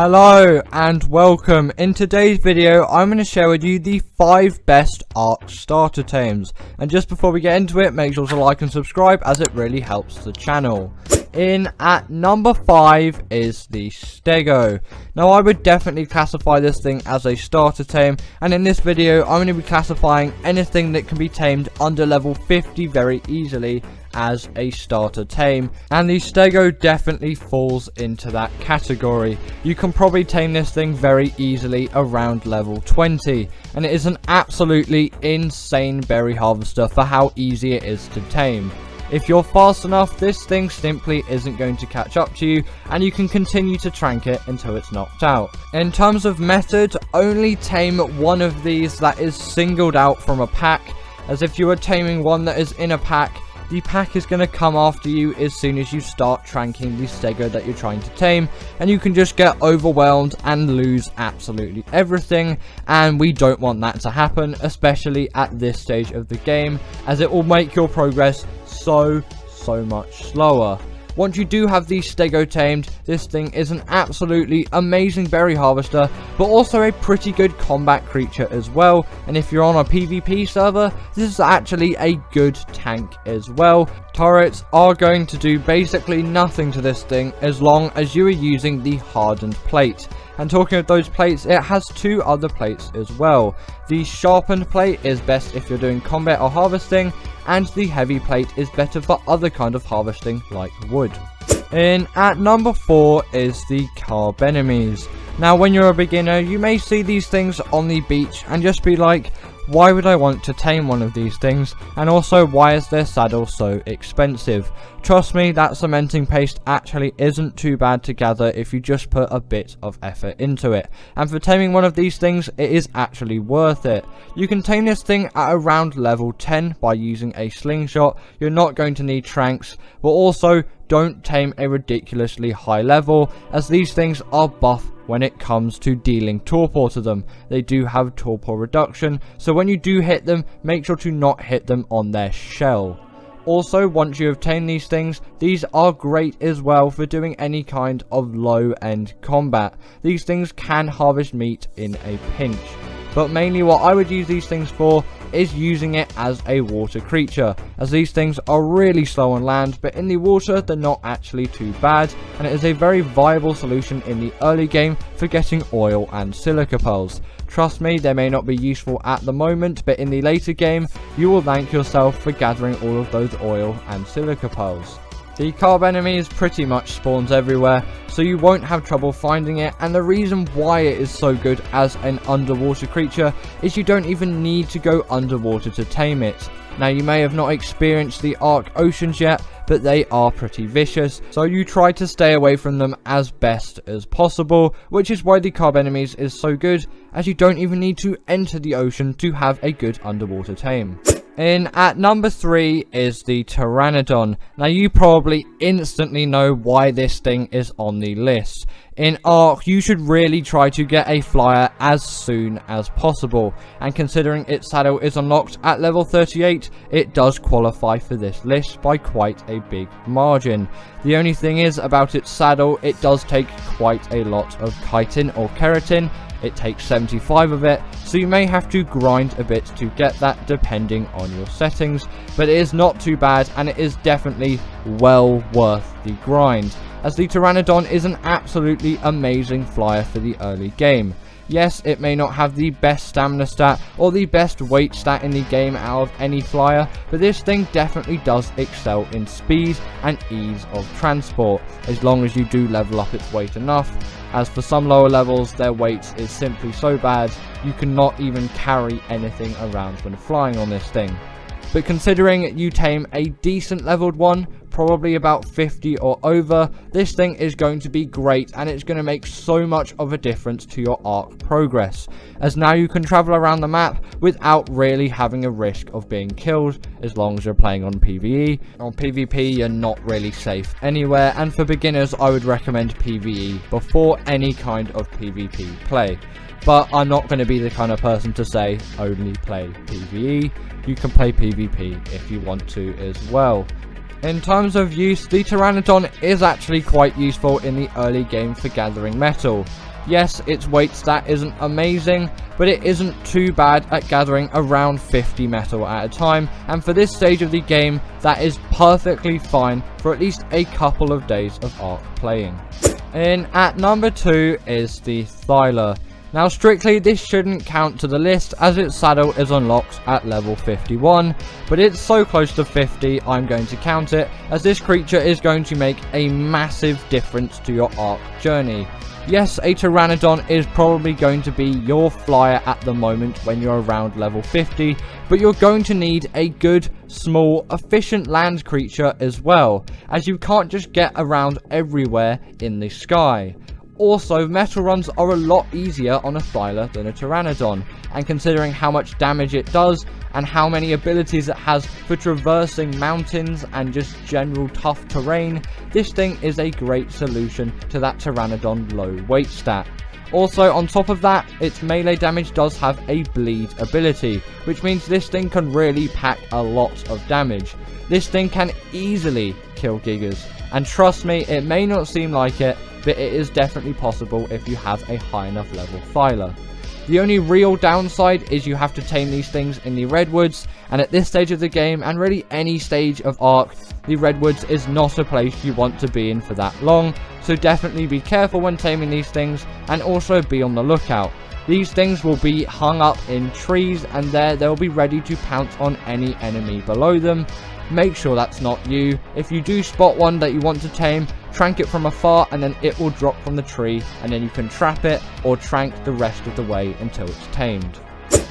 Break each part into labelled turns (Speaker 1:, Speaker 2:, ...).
Speaker 1: Hello and welcome. In today's video I'm going to share with you the 5 best Ark starter tames, and just before we get into it, make sure to like and subscribe as it really helps the channel. In at number 5 is the Stego. Now I would definitely classify this thing as a starter tame, and in this video I'm going to be classifying anything that can be tamed under level 50 very easily as a starter tame, and the Stego definitely falls into that category. You can probably tame this thing very easily around level 20, and it is an absolutely insane berry harvester for how easy it is to tame. If you're fast enough, this thing simply isn't going to catch up to you, and you can continue to trank it until it's knocked out. In terms of method, only tame one of these that is singled out from a pack, as if you are taming one that is in a pack, the pack is going to come after you as soon as you start tranking the Stego that you're trying to tame, and you can just get overwhelmed and lose absolutely everything, and we don't want that to happen, especially at this stage of the game, as it will make your progress so much slower. Once you do have the Stego tamed, this thing is an absolutely amazing berry harvester, but also a pretty good combat creature as well, and if you're on a PvP server, this is actually a good tank as well. Turrets are going to do basically nothing to this thing as long as you are using the hardened plate. And talking of those plates, it has 2 other plates as well. The sharpened plate is best if you're doing combat or harvesting, and the heavy plate is better for other kind of harvesting like wood. In at number 4 is the carb enemies. Now when you're a beginner, you may see these things on the beach and just be like, why would I want to tame one of these things, and also why is their saddle so expensive? Trust me, that cementing paste actually isn't too bad to gather if you just put a bit of effort into it, and for taming one of these things it is actually worth it. You can tame this thing at around level 10 by using a slingshot. You're not going to need tranks, but also don't tame a ridiculously high level, as these things are buff when it comes to dealing torpor to them. They do have torpor reduction, so when you do hit them, make sure to not hit them on their shell. Also, once you have tamed these things, these are great as well for doing any kind of low end combat. These things can harvest meat in a pinch, but mainly what I would use these things for is using it as a water creature, as these things are really slow on land, but in the water they're not actually too bad, and it is a very viable solution in the early game for getting oil and silica pearls. Trust me, they may not be useful at the moment, but in the later game you will thank yourself for gathering all of those oil and silica pearls. The carb enemies pretty much spawns everywhere, so you won't have trouble finding it, and the reason why it is so good as an underwater creature is you don't even need to go underwater to tame it. Now you may have not experienced the Ark Oceans yet, but they are pretty vicious, so you try to stay away from them as best as possible, which is why the carb enemies is so good, as you don't even need to enter the ocean to have a good underwater tame. In at number 3 is the Pteranodon. Now you probably instantly know why this thing is on the list. In Ark, you should really try to get a flyer as soon as possible, and considering its saddle is unlocked at level 38, it does qualify for this list by quite a big margin. The only thing is about its saddle, it does take quite a lot of chitin or keratin. It takes 75 of it, so you may have to grind a bit to get that depending on your settings, but it is not too bad, and it is definitely well worth the grind, as the Pteranodon is an absolutely amazing flyer for the early game. Yes, it may not have the best stamina stat or the best weight stat in the game out of any flyer, but this thing definitely does excel in speed and ease of transport, as long as you do level up its weight enough, as for some lower levels their weight is simply so bad you cannot even carry anything around when flying on this thing. But considering you tame a decent leveled one, probably about 50 or over, this thing is going to be great, and it's going to make so much of a difference to your Ark progress, as now you can travel around the map without really having a risk of being killed, as long as you're playing on PvE. On PvP you're not really safe anywhere, and for beginners I would recommend PvE before any kind of PvP play. But I'm not going to be the kind of person to say only play PvE. You can play PvP if you want to as well. In terms of use, the Pteranodon is actually quite useful in the early game for gathering metal. Yes, its weight stat isn't amazing, but it isn't too bad at gathering around 50 metal at a time, and for this stage of the game, that is perfectly fine for at least a couple of days of Ark playing. In at number 2 is the Thyla. Now strictly this shouldn't count to the list as its saddle is unlocked at level 51, but it's so close to 50 I'm going to count it, as this creature is going to make a massive difference to your Ark journey. Yes, a Pteranodon is probably going to be your flyer at the moment when you're around level 50, but you're going to need a good, small, efficient land creature as well, as you can't just get around everywhere in the sky. Also, metal runs are a lot easier on a Thyla than a Pteranodon, and considering how much damage it does and how many abilities it has for traversing mountains and just general tough terrain, this thing is a great solution to that Pteranodon low weight stat. Also, on top of that, its melee damage does have a bleed ability, which means this thing can really pack a lot of damage. This thing can easily kill Gigas, and trust me, it may not seem like it, but it is definitely possible if you have a high enough level Thyla. The only real downside is you have to tame these things in the Redwoods, and at this stage of the game, and really any stage of Ark, the Redwoods is not a place you want to be in for that long, so definitely be careful when taming these things, and also be on the lookout. These things will be hung up in trees, and they'll be ready to pounce on any enemy below them. Make sure that's not you. If you do spot one that you want to tame, trank it from afar and then it will drop from the tree, and then you can trap it or trank the rest of the way until it's tamed.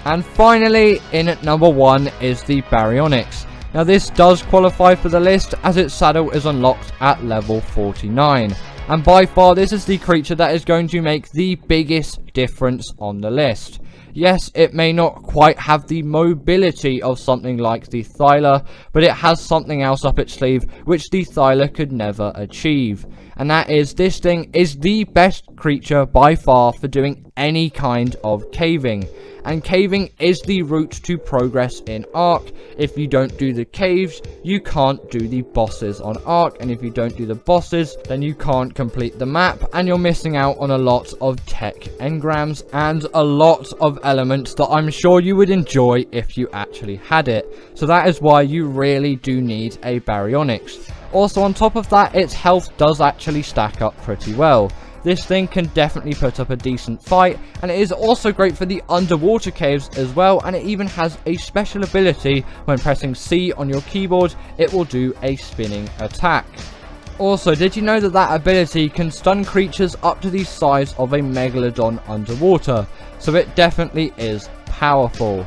Speaker 1: And finally, in at number 1 is the Baryonyx. Now this does qualify for the list as its saddle is unlocked at level 49. And by far this is the creature that is going to make the biggest difference on the list. Yes, it may not quite have the mobility of something like the Thyla, but it has something else up its sleeve which the Thyla could never achieve. And that is, this thing is the best creature by far for doing any kind of caving. And caving is the route to progress in Ark. If you don't do the caves, you can't do the bosses on Ark. And if you don't do the bosses, then you can't complete the map. And you're missing out on a lot of tech engrams and a lot of elements that I'm sure you would enjoy if you actually had it. So that is why you really do need a Baryonyx. Also on top of that, its health does actually stack up pretty well. This thing can definitely put up a decent fight, and it is also great for the underwater caves as well, and it even has a special ability when pressing C on your keyboard, it will do a spinning attack. Also, did you know that that ability can stun creatures up to the size of a megalodon underwater? So it definitely is powerful.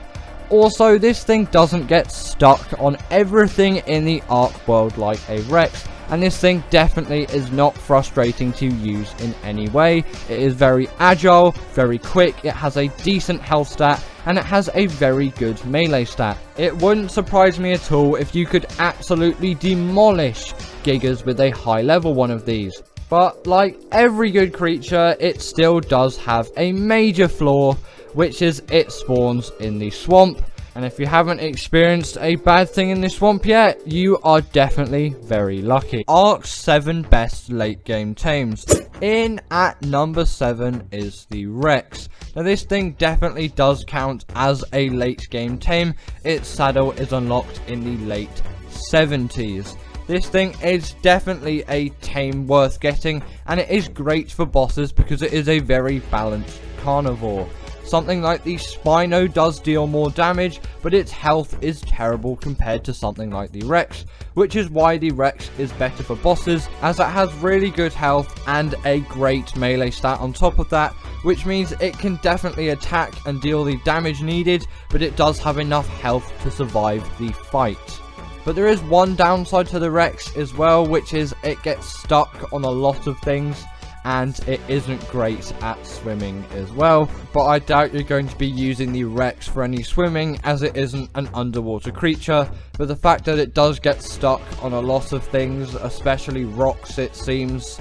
Speaker 1: Also, this thing doesn't get stuck on everything in the Ark world like a Rex, and this thing definitely is not frustrating to use in any way. It is very agile, very quick, it has a decent health stat, and it has a very good melee stat. It wouldn't surprise me at all if you could absolutely demolish Gigas with a high level one of these. But like every good creature, it still does have a major flaw, which is it spawns in the swamp. And if you haven't experienced a bad thing in the swamp yet, you are definitely very lucky. Ark's 7 best late game tames. In at number 7 is the Rex. Now this thing definitely does count as a late game tame. Its saddle is unlocked in the late 70s. This thing is definitely a tame worth getting, and it is great for bosses because it is a very balanced carnivore. Something like the Spino does deal more damage, but its health is terrible compared to something like the Rex, which is why the Rex is better for bosses, as it has really good health and a great melee stat on top of that, which means it can definitely attack and deal the damage needed, but it does have enough health to survive the fight. But there is one downside to the Rex as well, which is it gets stuck on a lot of things, and it isn't great at swimming as well. But I doubt you're going to be using the Rex for any swimming, as it isn't an underwater creature. But the fact that it does get stuck on a lot of things, especially rocks, it seems,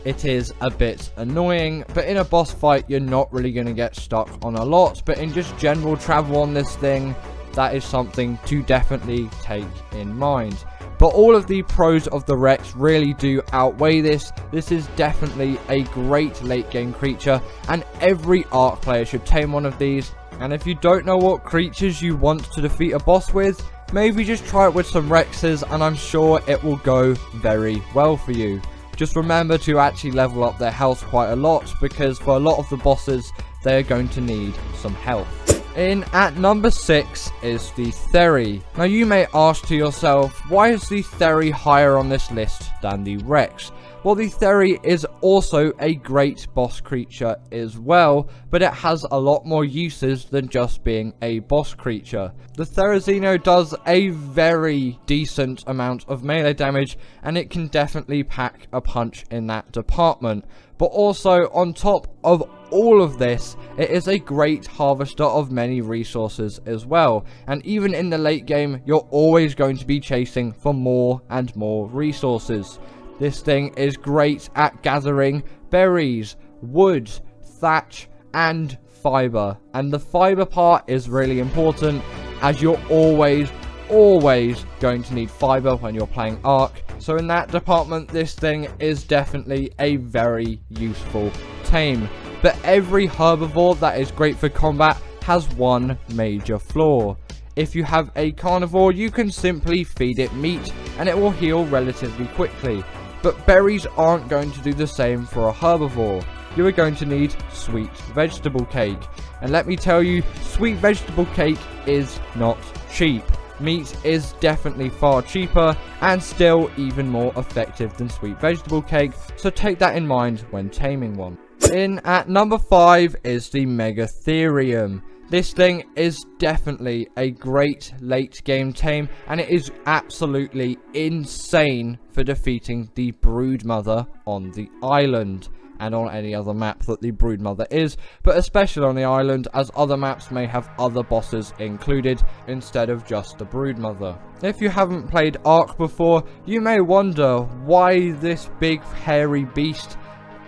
Speaker 1: it is a bit annoying. But in a boss fight, you're not really going to get stuck on a lot. But in just general travel on this thing, that is something to definitely take in mind. But all of the pros of the Rex really do outweigh this. This is definitely a great late game creature, and every Ark player should tame one of these. And if you don't know what creatures you want to defeat a boss with, maybe just try it with some Rexes, and I'm sure it will go very well for you. Just remember to actually level up their health quite a lot, because for a lot of the bosses, they are going to need some health. In at number 6 is the Theri. Now you may ask to yourself, why is the Theri higher on this list than the Rex? Well, the Theri is also a great boss creature as well, but it has a lot more uses than just being a boss creature. The Therizino does a very decent amount of melee damage, and it can definitely pack a punch in that department. But also, on top of all of this, it is a great harvester of many resources as well. And even in the late game, you're always going to be chasing for more and more resources. This thing is great at gathering berries, wood, thatch, and fiber. And the fiber part is really important, as you're always going to need fiber when you're playing Ark. So in that department, this thing is definitely a very useful tame. But every herbivore that is great for combat has one major flaw. If you have a carnivore, you can simply feed it meat and it will heal relatively quickly. But berries aren't going to do the same for a herbivore. You are going to need sweet vegetable cake. And let me tell you, sweet vegetable cake is not cheap. Meat is definitely far cheaper and still even more effective than sweet vegetable cake, so take that in mind when taming one. In at number 5 is the Megatherium. This thing is definitely a great late game tame, and it is absolutely insane for defeating the Broodmother on the island. And on any other map that the Broodmother is, but especially on the island, as other maps may have other bosses included instead of just the Broodmother. If you haven't played Ark before, you may wonder why this big hairy beast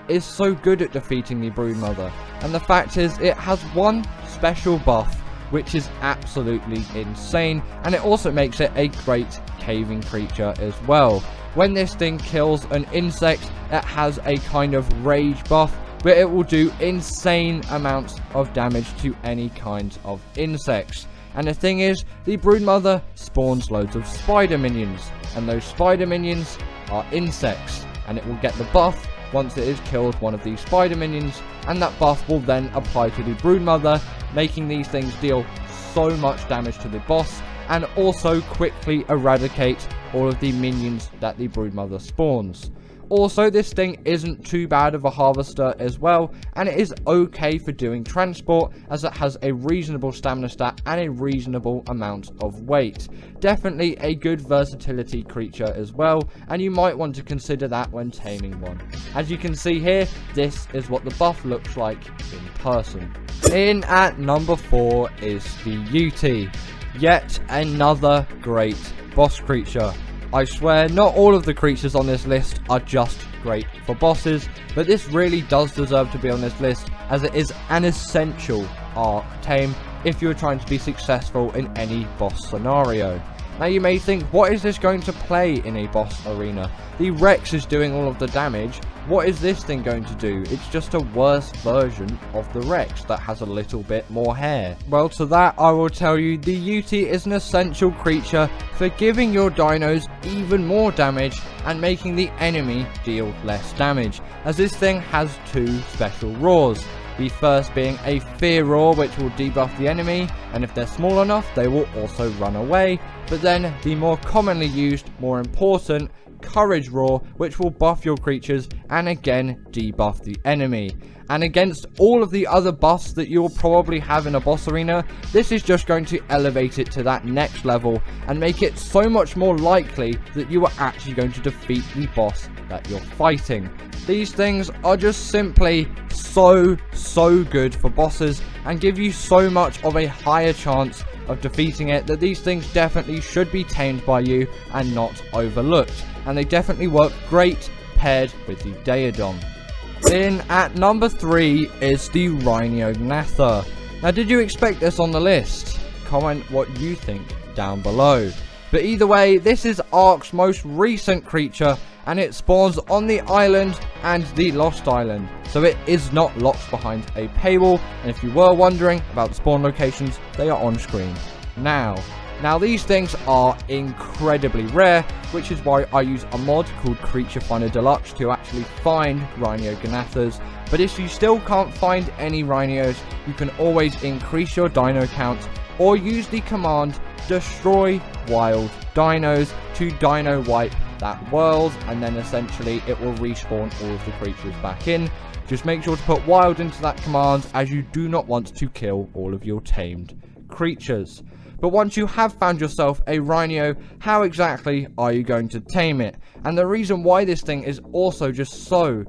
Speaker 1: is so good at defeating the Broodmother. And the fact is, it has one special buff which is absolutely insane, and it also makes it a great caving creature as well. When this thing kills an insect, it has a kind of rage buff where it will do insane amounts of damage to any kinds of insects. And the thing is, the Broodmother spawns loads of spider minions, and those spider minions are insects, and it will get the buff once it has killed one of these spider minions, and that buff will then apply to the Broodmother, making these things deal so much damage to the boss, and also quickly eradicate all of the minions that the Broodmother spawns. Also, this thing isn't too bad of a harvester as well, and it is okay for doing transport, as it has a reasonable stamina stat and a reasonable amount of weight. Definitely a good versatility creature as well, and you might want to consider that when taming one. As you can see here, this is what the buff looks like in person. In at number 4 is the Yuti. Yet another great boss creature. I swear, not all of the creatures on this list are just great for bosses, but this really does deserve to be on this list, as it is an essential Ark tame if you're trying to be successful in any boss scenario. Now you may think, what is this going to play in a boss arena? The Rex is doing all of the damage. What is this thing going to do? It's just a worse version of the Rex that has a little bit more hair. Well, to that I will tell you, the Yuti is an essential creature for giving your dinos even more damage and making the enemy deal less damage, as this thing has 2 special roars. The first being a fear roar, which will debuff the enemy, and if they're small enough they will also run away. But then the more commonly used, more important, courage roar, which will buff your creatures and again debuff the enemy. And against all of the other buffs that you'll probably have in a boss arena, this is just going to elevate it to that next level and make it so much more likely that you are actually going to defeat the boss that you're fighting. These things are just simply so good for bosses and give you so much of a higher chance of defeating it, that these things definitely should be tamed by you and not overlooked. And they definitely work great paired with the Daedon. In at number 3 is the Rhinognatha. Now, did you expect this on the list? Comment what you think down below. But either way, this is Ark's most recent creature, and it spawns on the island and the Lost Island, so it is not locked behind a paywall. And if you were wondering about the spawn locations, they are on screen now. Now these things are incredibly rare, which is why I use a mod called Creature Finder Deluxe to actually find Rhino Ganathas. But if you still can't find any rhinos, you can always increase your dino count or use the command destroy wild dinos to dino wipe that world, and then essentially it will respawn all of the creatures back in. Just make sure to put wild into that command, as you do not want to kill all of your tamed creatures. But once you have found yourself a rhino, how exactly are you going to tame it? And the reason why this thing is also just so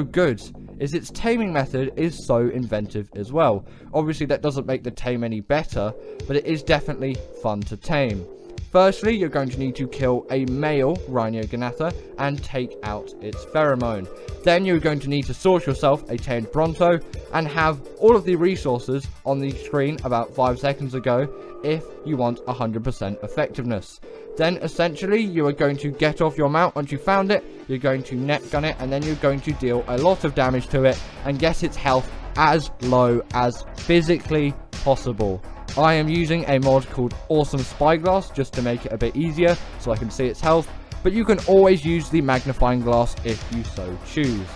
Speaker 1: good is its taming method is so inventive as well. Obviously that doesn't make the tame any better, but it is definitely fun to tame. Firstly, you're going to need to kill a male Rhino Ganatha and take out its pheromone. Then you're going to need to source yourself a tamed Bronto and have all of the resources on the screen about 5 seconds ago if you want 100% effectiveness. Then essentially you are going to get off your mount once you found it, you're going to net gun it, and then you're going to deal a lot of damage to it and get its health as low as physically possible. I am using a mod called Awesome Spyglass just to make it a bit easier so I can see its health, but you can always use the magnifying glass if you so choose.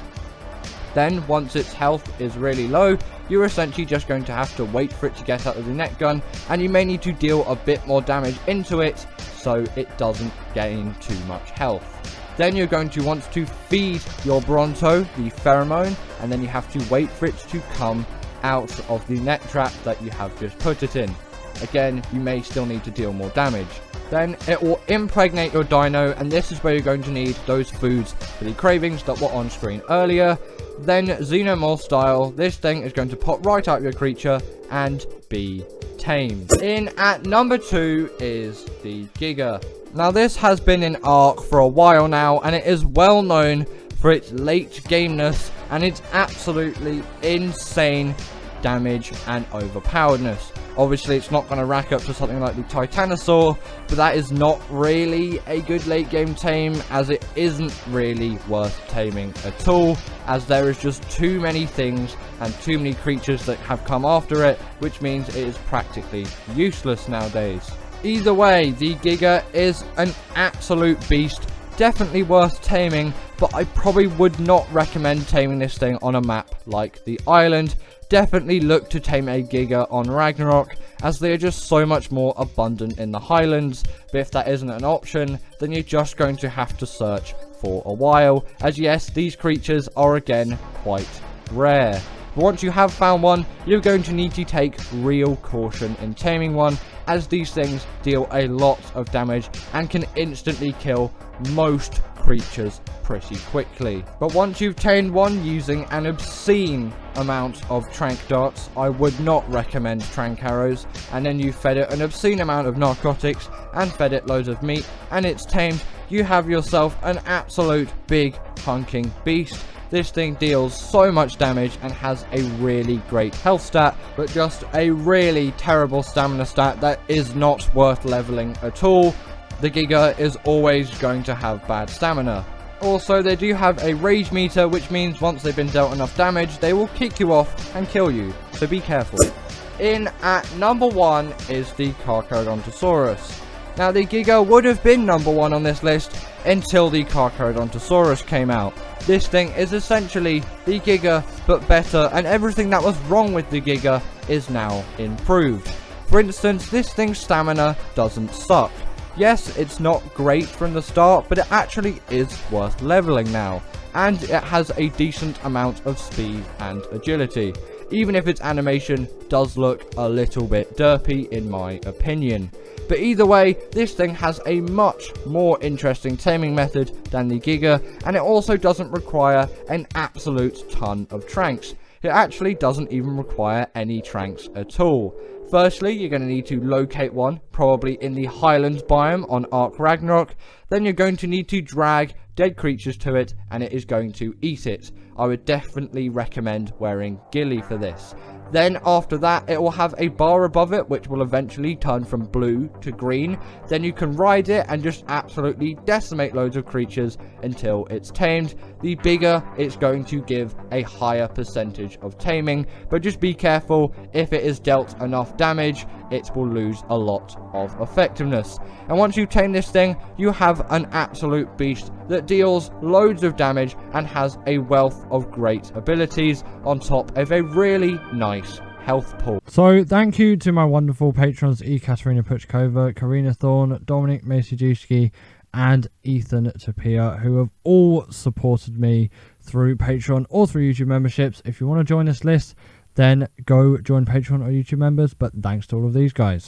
Speaker 1: Then once its health is really low, you're essentially just going to have to wait for it to get out of the net gun, and you may need to deal a bit more damage into it so it doesn't gain too much health. Then you're going to want to feed your Bronto the pheromone, and then you have to wait for it to come out of the net trap that you have just put it in. Again, you may still need to deal more damage. Then it will impregnate your dino, and this is where you're going to need those foods for the cravings that were on screen earlier. Then Xenomorph style, this thing is going to pop right out your creature and be tamed. In at number 2 is the Giga. Now this has been in Ark for a while now, and it is well known for its late gameness and its absolutely insane damage and overpoweredness. Obviously it's not going to rack up to something like the Titanosaur, but that is not really a good late game tame, as it isn't really worth taming at all, as there is just too many things and too many creatures that have come after it, which means it is practically useless nowadays. Either way, the Giga is an absolute beast, definitely worth taming, but I probably would not recommend taming this thing on a map like the island. Definitely look to tame a Giga on Ragnarok, as they are just so much more abundant in the Highlands. But if that isn't an option, then you're just going to have to search for a while, as yes, these creatures are again quite rare. But once you have found one, you're going to need to take real caution in taming one, as these things deal a lot of damage and can instantly kill most creatures pretty quickly. But once you've tamed one using an obscene amount of trank darts, I would not recommend trank arrows, and then you fed it an obscene amount of narcotics and fed it loads of meat, and it's tamed, you have yourself an absolute big hunking beast. This thing deals so much damage and has a really great health stat, but just a really terrible stamina stat that is not worth leveling at all. The Giga is always going to have bad stamina. Also, they do have a rage meter, which means once they've been dealt enough damage, they will kick you off and kill you, so be careful. In at number 1 is the Carcharodontosaurus. Now, the Giga would have been number 1 on this list until the Carcharodontosaurus came out. This thing is essentially the Giga, but better, and everything that was wrong with the Giga is now improved. For instance, this thing's stamina doesn't suck. Yes, it's not great from the start, but it actually is worth leveling now, and it has a decent amount of speed and agility, even if its animation does look a little bit derpy in my opinion. But either way, this thing has a much more interesting taming method than the Giga, and it also doesn't require an absolute ton of tranks. It actually doesn't even require any tranks at all. Firstly, you're going to need to locate one, probably in the Highlands biome on Ark Ragnarok. Then you're going to need to drag dead creatures to it, and it is going to eat it. I would definitely recommend wearing ghillie for this. Then after that, it will have a bar above it, which will eventually turn from blue to green. Then you can ride it and just absolutely decimate loads of creatures until it's tamed. The bigger it's going to give a higher percentage of taming, but just be careful. If it is dealt enough damage, it will lose a lot of effectiveness. And once you tame this thing, you have an absolute beast that deals loads of damage and has a wealth of great abilities on top of a really nice health pool.
Speaker 2: So thank you to my wonderful patrons Ekaterina Puchkova, Karina Thorne, Dominic Maciejewski and Ethan Tapia, who have all supported me through Patreon or through YouTube memberships. If you want to join this list, then go join Patreon or YouTube members, but thanks to all of these guys.